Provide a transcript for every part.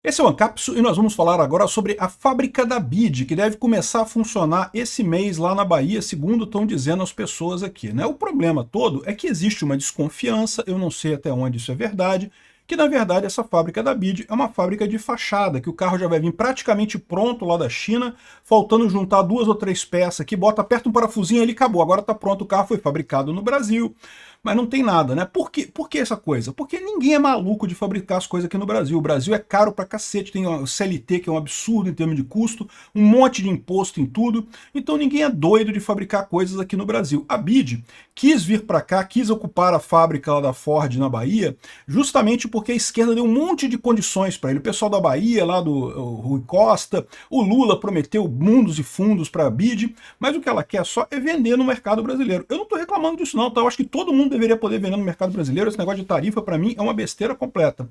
Esse é o Ancapsu e nós vamos falar agora sobre a fábrica da BID, que deve começar a funcionar esse mês lá na Bahia, segundo estão dizendo as pessoas aqui, né? O problema todo é que existe uma desconfiança, eu não sei até onde isso é verdade, que na verdade essa fábrica da BID é uma fábrica de fachada, que o carro já vai vir praticamente pronto lá da China, faltando juntar 2 ou 3 peças aqui, bota, aperta um parafusinho e ele acabou, agora está pronto, o carro foi fabricado no Brasil, mas não tem nada, né? Por que essa coisa? Porque ninguém é maluco de fabricar as coisas aqui no Brasil. O Brasil é caro pra cacete, tem o CLT, que é um absurdo em termos de custo, um monte de imposto em tudo, então ninguém é doido de fabricar coisas aqui no Brasil. A BID quis vir para cá, quis ocupar a fábrica lá da Ford na Bahia, justamente porque a esquerda deu um monte de condições para ele. O pessoal da Bahia, lá do Rui Costa, o Lula prometeu mundos e fundos para a BID, mas o que ela quer só é vender no mercado brasileiro. Eu não estou reclamando disso não, tá? Eu acho que todo mundo deveria poder vender no mercado brasileiro. Esse negócio de tarifa, para mim, é uma besteira completa.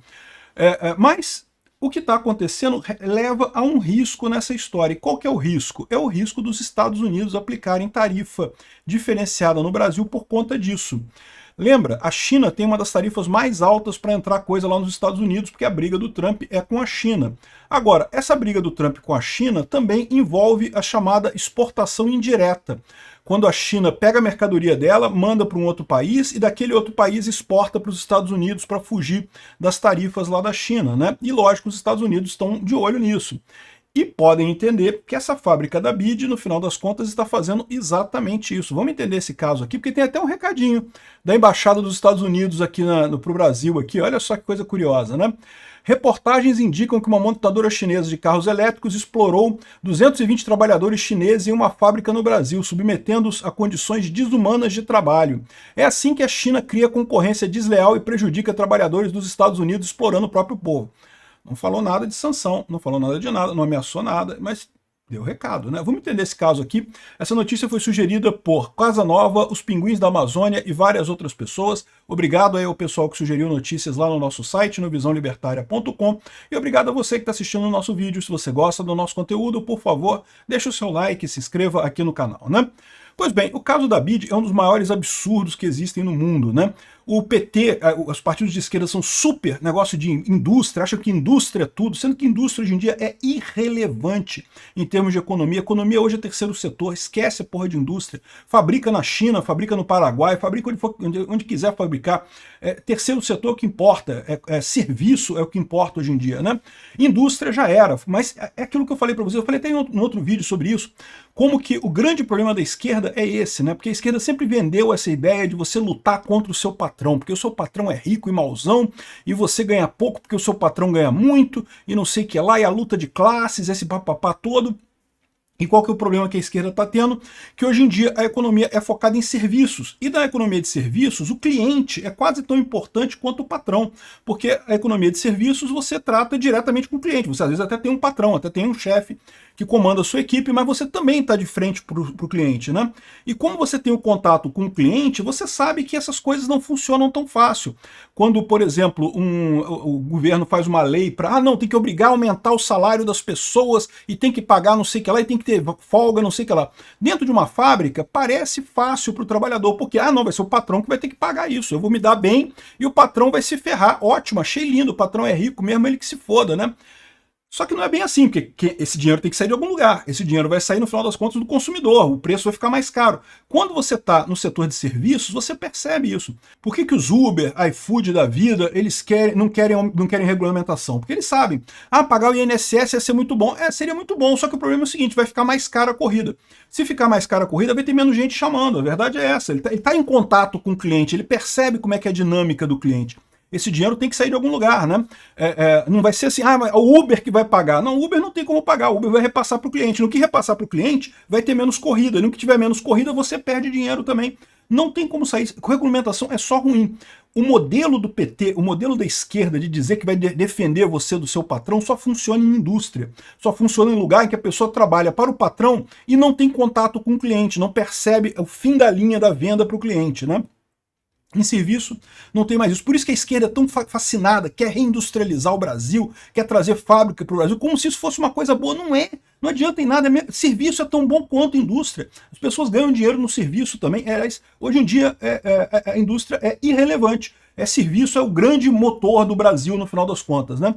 Mas o que está acontecendo leva a um risco nessa história. E qual que é o risco? É o risco dos Estados Unidos aplicarem tarifa diferenciada no Brasil por conta disso. Lembra, a China tem uma das tarifas mais altas para entrar coisa lá nos Estados Unidos, porque a briga do Trump é com a China. Agora, essa briga do Trump com a China também envolve a chamada exportação indireta. Quando a China pega a mercadoria dela, manda para um outro país e daquele outro país exporta para os Estados Unidos para fugir das tarifas lá da China, né? E lógico, os Estados Unidos estão de olho nisso. E podem entender que essa fábrica da BID, no final das contas, está fazendo exatamente isso. Vamos entender esse caso aqui, porque tem até um recadinho da Embaixada dos Estados Unidos aqui para o Brasil. Aqui. Olha só que coisa curiosa, né? Reportagens indicam que uma montadora chinesa de carros elétricos explorou 220 trabalhadores chineses em uma fábrica no Brasil, submetendo-os a condições desumanas de trabalho. É assim que a China cria concorrência desleal e prejudica trabalhadores dos Estados Unidos explorando o próprio povo. Não falou nada de sanção, não falou nada de nada, não ameaçou nada, mas deu recado, né? Vamos entender esse caso aqui. Essa notícia foi sugerida por Casa Nova, os Pinguins da Amazônia e várias outras pessoas. Obrigado aí ao pessoal que sugeriu notícias lá no nosso site, no visãolibertaria.com. E obrigado a você que está assistindo o nosso vídeo. Se você gosta do nosso conteúdo, por favor, deixe o seu like e se inscreva aqui no canal, né? Pois bem, o caso da BID é um dos maiores absurdos que existem no mundo, né? O PT, os partidos de esquerda são super negócio de indústria, acham que indústria é tudo, sendo que indústria hoje em dia é irrelevante em termos de economia. Economia hoje é terceiro setor, esquece a porra de indústria. Fabrica na China, fabrica no Paraguai, fabrica onde quiser fabricar. Terceiro setor é o que importa, serviço é o que importa hoje em dia, né? Indústria já era, mas é aquilo que eu falei para vocês, eu falei até em outro vídeo sobre isso, como que o grande problema da esquerda é esse, né? Porque a esquerda sempre vendeu essa ideia de você lutar contra o seu patrão, porque o seu patrão é rico e mauzão, e você ganha pouco porque o seu patrão ganha muito, e não sei o que lá, e a luta de classes, esse papapá todo. E qual que é o problema que a esquerda está tendo? Que hoje em dia a economia é focada em serviços. E na economia de serviços, o cliente é quase tão importante quanto o patrão. Porque a economia de serviços você trata diretamente com o cliente. Você às vezes até tem um patrão, até tem um chefe que comanda a sua equipe, mas você também está de frente para o cliente, né? E como você tem o contato com o cliente, você sabe que essas coisas não funcionam tão fácil. Quando, por exemplo, o governo faz uma lei para, não, tem que obrigar a aumentar o salário das pessoas e tem que pagar não sei o que lá e tem que ter folga, não sei o que lá. Dentro de uma fábrica, parece fácil para o trabalhador, porque, não, vai ser o patrão que vai ter que pagar isso, eu vou me dar bem e o patrão vai se ferrar. Ótimo, achei lindo, o patrão é rico mesmo, ele que se foda, né? Só que não é bem assim, porque esse dinheiro tem que sair de algum lugar. Esse dinheiro vai sair, no final das contas, do consumidor. O preço vai ficar mais caro. Quando você está no setor de serviços, você percebe isso. Por que os Uber, iFood da vida, eles não querem regulamentação? Porque eles sabem, pagar o INSS ia ser muito bom. Seria muito bom, só que o problema é o seguinte, vai ficar mais cara a corrida. Se ficar mais cara a corrida, vai ter menos gente chamando. A verdade é essa. Ele tá em contato com o cliente, ele percebe como é que é a dinâmica do cliente. Esse dinheiro tem que sair de algum lugar, né? Não vai ser assim, mas é o Uber que vai pagar. Não, o Uber não tem como pagar, o Uber vai repassar para o cliente. No que repassar para o cliente, vai ter menos corrida. No que tiver menos corrida, você perde dinheiro também. Não tem como sair. Regulamentação é só ruim. O modelo do PT, o modelo da esquerda de dizer que vai defender você do seu patrão só funciona em indústria. Só funciona em lugar em que a pessoa trabalha para o patrão e não tem contato com o cliente, não percebe o fim da linha da venda para o cliente, né? Em serviço, não tem mais isso. Por isso que a esquerda é tão fascinada, quer reindustrializar o Brasil, quer trazer fábrica para o Brasil, como se isso fosse uma coisa boa. Não é. Não adianta em nada. Serviço é tão bom quanto indústria. As pessoas ganham dinheiro no serviço também. Hoje em dia, a indústria é irrelevante. Serviço é o grande motor do Brasil, no final das contas, né?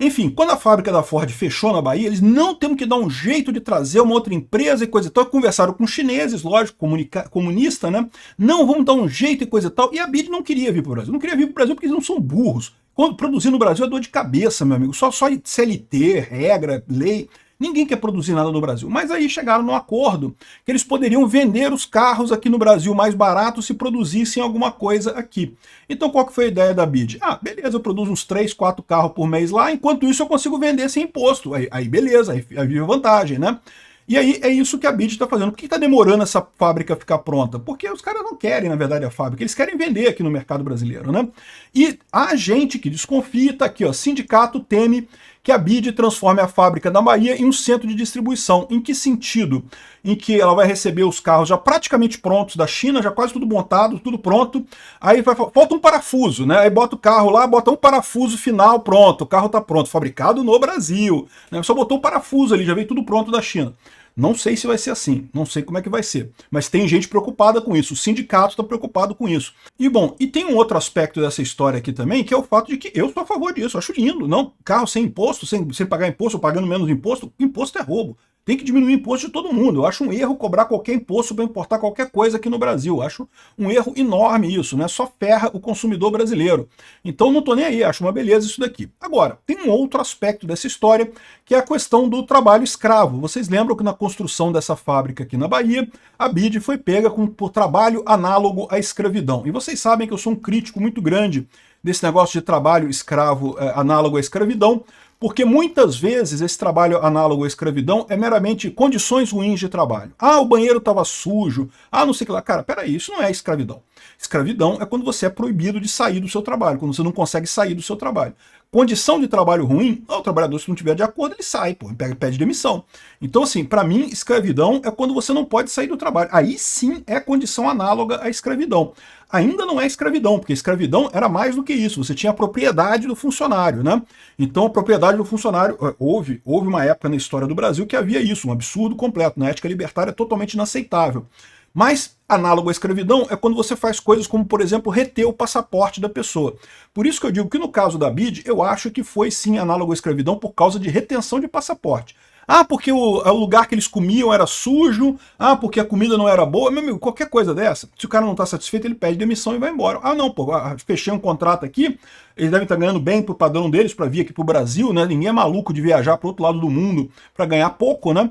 Enfim, quando a fábrica da Ford fechou na Bahia, eles não têm que dar um jeito de trazer uma outra empresa e coisa e tal. Conversaram com os chineses, lógico, comunista, né? Não, vamos dar um jeito e coisa e tal. E a BID não queria vir para o Brasil. Não queria vir para o Brasil porque eles não são burros. Quando produzir no Brasil é dor de cabeça, meu amigo. Só CLT, regra, lei. Ninguém quer produzir nada no Brasil. Mas aí chegaram num acordo que eles poderiam vender os carros aqui no Brasil mais barato se produzissem alguma coisa aqui. Então qual que foi a ideia da BID? Ah, beleza, eu produzo uns 3, 4 carros por mês lá, enquanto isso eu consigo vender sem imposto. Aí beleza, aí vive vantagem, né? E aí é isso que a BID está fazendo. Por que está demorando essa fábrica ficar pronta? Porque os caras não querem, na verdade, a fábrica. Eles querem vender aqui no mercado brasileiro, né? E há gente que desconfia, tá aqui, ó, sindicato teme que a BID transforme a fábrica da Bahia em um centro de distribuição. Em que sentido? Em que ela vai receber os carros já praticamente prontos da China, já quase tudo montado, tudo pronto. Aí falta um parafuso, né? Aí bota o carro lá, bota um parafuso final, pronto. O carro está pronto, fabricado no Brasil, né? Só botou um parafuso ali, já veio tudo pronto da China. Não sei se vai ser assim, não sei como é que vai ser, mas tem gente preocupada com isso, o sindicato está preocupado com isso. E bom, e tem um outro aspecto dessa história aqui também, que é o fato de que eu sou a favor disso, acho lindo, não, carro sem imposto, sem pagar imposto, ou pagando menos imposto, imposto é roubo. Tem que diminuir o imposto de todo mundo. Eu acho um erro cobrar qualquer imposto para importar qualquer coisa aqui no Brasil. Eu acho um erro enorme isso, né? Só ferra o consumidor brasileiro. Então não estou nem aí, acho uma beleza isso daqui. Agora, tem um outro aspecto dessa história, que é a questão do trabalho escravo. Vocês lembram que na construção dessa fábrica aqui na Bahia, a BID foi pega por trabalho análogo à escravidão. E vocês sabem que eu sou um crítico muito grande desse negócio de trabalho escravo análogo à escravidão, porque muitas vezes esse trabalho análogo à escravidão é meramente condições ruins de trabalho. Ah, o banheiro estava sujo, ah, não sei o que lá. Cara, peraí, isso não é escravidão. Escravidão é quando você é proibido de sair do seu trabalho, quando você não consegue sair do seu trabalho. Condição de trabalho ruim, o trabalhador, se não tiver de acordo, ele sai, pô, pede demissão. Então, assim, para mim, escravidão é quando você não pode sair do trabalho. Aí sim é condição análoga à escravidão. Ainda não é escravidão, porque escravidão era mais do que isso, você tinha a propriedade do funcionário, né? Então a propriedade do funcionário, houve uma época na história do Brasil que havia isso, um absurdo completo, na ética libertária é totalmente inaceitável. Mas análogo à escravidão é quando você faz coisas como, por exemplo, reter o passaporte da pessoa. Por isso que eu digo que no caso da BID, eu acho que foi sim análogo à escravidão por causa de retenção de passaporte. Ah, porque o lugar que eles comiam era sujo, ah, porque a comida não era boa. Meu amigo, qualquer coisa dessa, se o cara não está satisfeito, ele pede demissão e vai embora. Ah, não, pô, fechei um contrato aqui, eles devem estar ganhando bem pro padrão deles para vir aqui pro Brasil, né? Ninguém é maluco de viajar pro outro lado do mundo para ganhar pouco, né?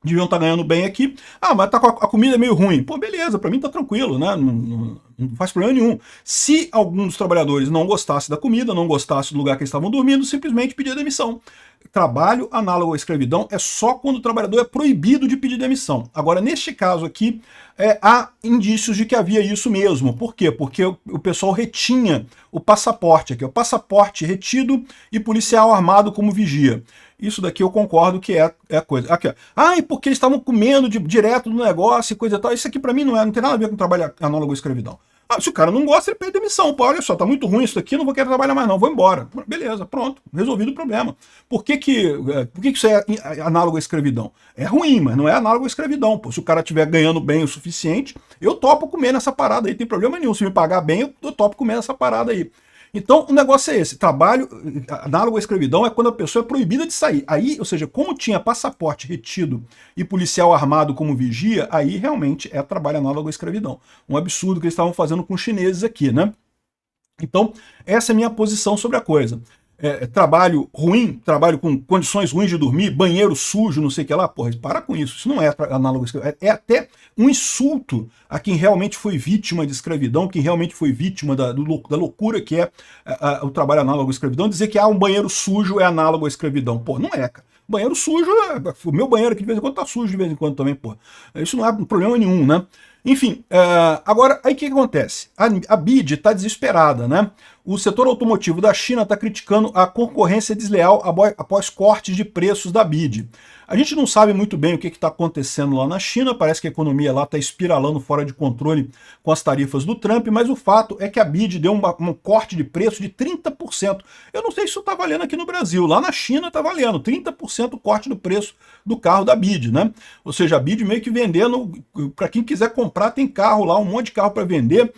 Deviam estar ganhando bem aqui. Ah, mas tá com a comida meio ruim. Pô, beleza, para mim tá tranquilo, né? Não faz problema nenhum. Se algum dos trabalhadores não gostasse da comida, não gostasse do lugar que eles estavam dormindo, simplesmente pedia demissão. Trabalho análogo à escravidão é só quando o trabalhador é proibido de pedir demissão. Agora, neste caso aqui, há indícios de que havia isso mesmo. Por quê? Porque o pessoal retinha o passaporte aqui, o passaporte retido e policial armado como vigia. Isso daqui eu concordo que é coisa. Aqui, ó. Ah, e porque eles estavam comendo direto do negócio e coisa e tal. Isso aqui para mim não tem nada a ver com trabalho análogo à escravidão. Ah, se o cara não gosta, ele pede demissão. Pô, olha só, tá muito ruim isso aqui, não vou querer trabalhar mais não, vou embora. Beleza, pronto, resolvido o problema. Por que isso é análogo à escravidão? É ruim, mas não é análogo à escravidão. Pô, se o cara estiver ganhando bem o suficiente, eu topo comer nessa parada aí, tem problema nenhum. Se me pagar bem, eu topo comer nessa parada aí. Então, o negócio é esse, trabalho análogo à escravidão é quando a pessoa é proibida de sair. Aí, ou seja, como tinha passaporte retido e policial armado como vigia, aí realmente é trabalho análogo à escravidão. Um absurdo que eles estavam fazendo com os chineses aqui, né? Então, essa é a minha posição sobre a coisa. Trabalho ruim, trabalho com condições ruins de dormir, banheiro sujo, não sei o que lá, porra, para com isso, isso não é análogo à escravidão, é até um insulto a quem realmente foi vítima de escravidão, quem realmente foi vítima da loucura que é o trabalho análogo à escravidão, dizer que um banheiro sujo é análogo à escravidão, pô, não é, cara. Banheiro sujo, o meu banheiro aqui de vez em quando tá sujo de vez em quando também, pô. Isso não é problema nenhum, né? Enfim, agora, aí o que acontece? A BID está desesperada, né? O setor automotivo da China está criticando a concorrência desleal após cortes de preços da BID. A gente não sabe muito bem o que está acontecendo lá na China, parece que a economia lá está espiralando fora de controle com as tarifas do Trump, mas o fato é que a BID deu um corte de preço de 30%. Eu não sei se isso está valendo aqui no Brasil, lá na China está valendo 30% o corte do preço do carro da BID, né? Ou seja, a BID meio que vendendo, para quem quiser comprar, tem carro lá, um monte de carro para vender.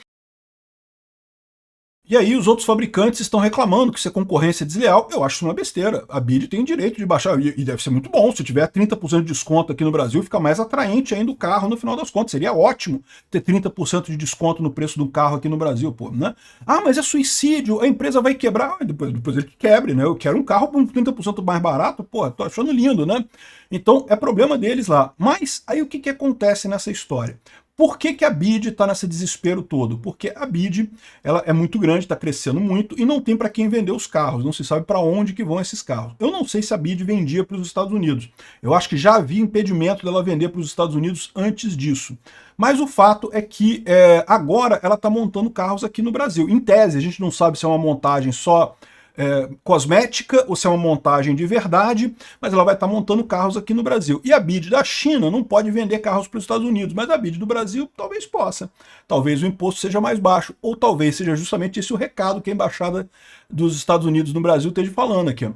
E aí os outros fabricantes estão reclamando que isso é concorrência desleal. Eu acho isso uma besteira. A BYD tem direito de baixar, e deve ser muito bom. Se tiver 30% de desconto aqui no Brasil, fica mais atraente ainda o carro no final das contas. Seria ótimo ter 30% de desconto no preço do carro aqui no Brasil, pô, né? Ah, mas é suicídio, a empresa vai quebrar. Depois ele que quebre, né? Eu quero um carro com 30% mais barato, pô, tô achando lindo, né? Então é problema deles lá. Mas aí o que acontece nessa história? Por que a BYD está nesse desespero todo? Porque a BYD ela é muito grande, está crescendo muito e não tem para quem vender os carros, não se sabe para onde que vão esses carros. Eu não sei se a BYD vendia para os Estados Unidos. Eu acho que já havia impedimento dela vender para os Estados Unidos antes disso. Mas o fato é que agora ela está montando carros aqui no Brasil. Em tese, a gente não sabe se é uma montagem só cosmética ou se é uma montagem de verdade, mas ela vai estar montando carros aqui no Brasil. E a BYD da China não pode vender carros para os Estados Unidos, mas a BYD do Brasil talvez possa. Talvez o imposto seja mais baixo, ou talvez seja justamente esse o recado que a Embaixada dos Estados Unidos no Brasil esteja falando aqui.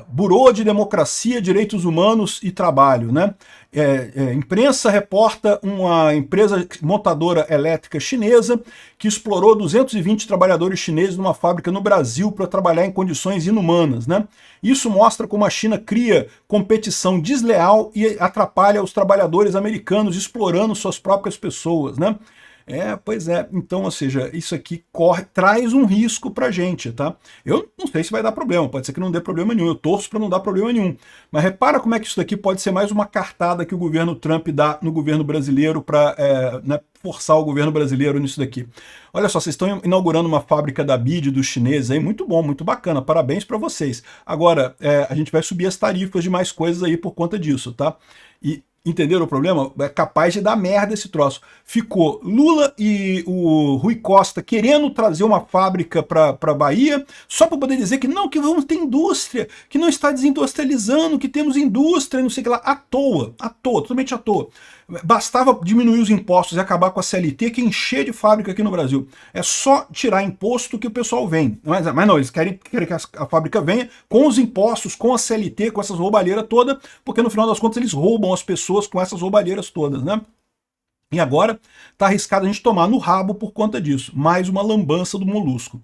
Bureau de Democracia, Direitos Humanos e Trabalho, né? Imprensa reporta uma empresa montadora elétrica chinesa que explorou 220 trabalhadores chineses numa fábrica no Brasil para trabalhar em condições inumanas, né? Isso mostra como a China cria competição desleal e atrapalha os trabalhadores americanos explorando suas próprias pessoas, né? Pois é. Então, ou seja, isso aqui traz um risco pra gente, tá? Eu não sei se vai dar problema, pode ser que não dê problema nenhum, eu torço para não dar problema nenhum. Mas repara como é que isso daqui pode ser mais uma cartada que o governo Trump dá no governo brasileiro para né, forçar o governo brasileiro nisso daqui. Olha só, vocês estão inaugurando uma fábrica da BYD dos chineses aí, muito bom, muito bacana, parabéns para vocês. Agora, a gente vai subir as tarifas de mais coisas aí por conta disso, tá? E entenderam o problema? É capaz de dar merda esse troço. Ficou Lula e o Rui Costa querendo trazer uma fábrica para Bahia, só para poder dizer que não, que vamos ter indústria, que não está desindustrializando, que temos indústria, não sei o que lá, à toa, totalmente à toa. Bastava diminuir os impostos e acabar com a CLT que encher de fábrica aqui no Brasil. É só tirar imposto que o pessoal vem. Mas não, eles querem que a fábrica venha com os impostos, com a CLT, com essas roubalheiras todas, porque no final das contas eles roubam as pessoas com essas roubalheiras todas, né? E agora tá arriscado a gente tomar no rabo por conta disso. Mais uma lambança do molusco.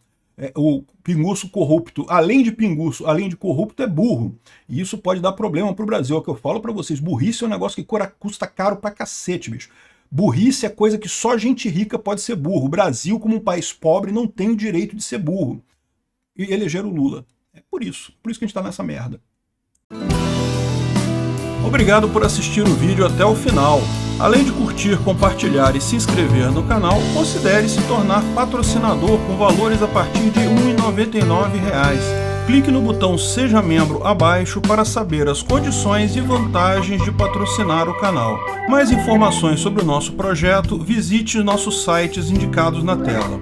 O pinguço corrupto, além de pinguço, além de corrupto, é burro. E isso pode dar problema pro Brasil. É o que eu falo para vocês. Burrice é um negócio que custa caro pra cacete, bicho. Burrice é coisa que só gente rica pode ser burro. O Brasil, como um país pobre, não tem o direito de ser burro. E eleger o Lula. É por isso que a gente tá nessa merda. Obrigado por assistir o vídeo até o final. Além de curtir, compartilhar e se inscrever no canal, considere se tornar patrocinador com valores a partir de R$ 1,99. Clique no botão Seja Membro abaixo para saber as condições e vantagens de patrocinar o canal. Mais informações sobre o nosso projeto, visite nossos sites indicados na tela.